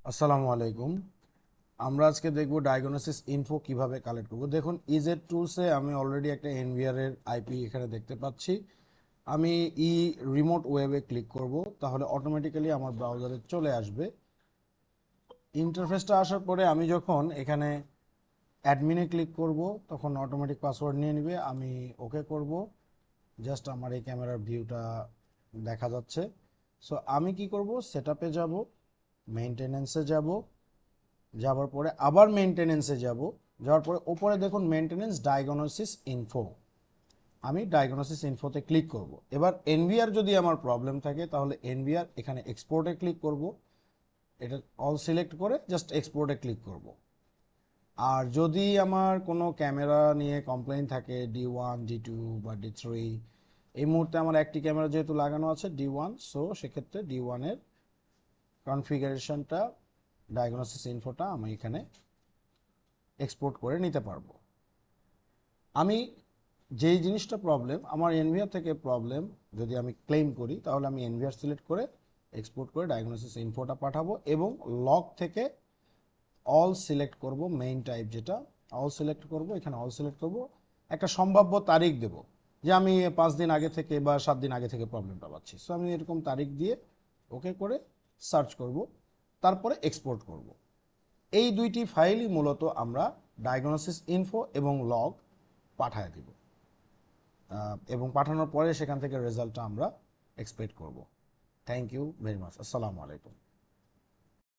আসসালামু আলাইকুম। আমরা আজকে দেখব ডায়াগনোসিস ইনফো কিভাবে কালেক্ট করব। দেখুন ইজেড টুলসে আমি অলরেডি একটা এনভিআর এর আইপি এখানে দেখতে পাচ্ছি। আমি ই রিমোট ওয়েবে ক্লিক করব, তাহলে অটোমেটিক্যালি আমার ব্রাউজারে চলে আসবে। ইন্টারফেসটা আসার পরে আমি যখন এখানে অ্যাডমিনে ক্লিক করব তখন অটোমেটিক পাসওয়ার্ড নিয়ে নেবে। আমি ওকে করব। জাস্ট আমার এই ক্যামেরার ভিউটা দেখা যাচ্ছে। সো আমি কি করব, সেটআপে যাব, মেইনটেনেন্সে যাব, যাওয়ার পরে আবার মেনটেনেন্সে যাব। যাওয়ার পরে ওপরে দেখুন মেনটেনেন্স ডায়াগনোসিস ইনফো। আমি ডায়াগনোসিস ইনফোতে ক্লিক করব। এবার এনভিআর যদি আমার প্রবলেম থাকে তাহলে এনভিআর এখানে এক্সপোর্টে ক্লিক করব। এটা অল সিলেক্ট করে জাস্ট এক্সপোর্টে ক্লিক করব। আর যদি আমার কোনো ক্যামেরা নিয়ে কমপ্লেইন থাকে D1 D2 বা D3, এই মুহূর্তে আমার একটি ক্যামেরা যেহেতু লাগানো আছে D1, সো সেক্ষেত্রে D1 এর কনফিগারেশনটা ডায়াগনোসিস ইনফোটা আমি এখানে এক্সপোর্ট করে নিতে পারবো। আমি যেই জিনিসটা প্রবলেম, আমার এনভিআর থেকে প্রবলেম যদি আমি ক্লেম করি তাহলে আমি এনভিআর সিলেক্ট করে এক্সপোর্ট করে ডায়াগনোসিস ইনফোটা পাঠাবো এবং লগ থেকে অল সিলেক্ট করব। মেইন টাইপ যেটা অল সিলেক্ট করব, এখানে অল সিলেক্ট করব। একটা সম্ভাব্য তারিখ দেব যে আমি 5 দিন আগে থেকে বা 7 দিন আগে থেকে প্রবলেমটা পাচ্ছি, সো আমি এরকম তারিখ দিয়ে ওকে করে সার্চ করব, তারপরে এক্সপোর্ট করব। এই দুইটি ফাইলই মূলত আমরা ডায়াগনোসিস ইনফো এবং লগ পাঠায় দিব, এবং পাঠানোর পরে সেখান থেকে রেজাল্টটা আমরা এক্সপেক্ট করব। Thank you very much. আসসালামু আলাইকুম।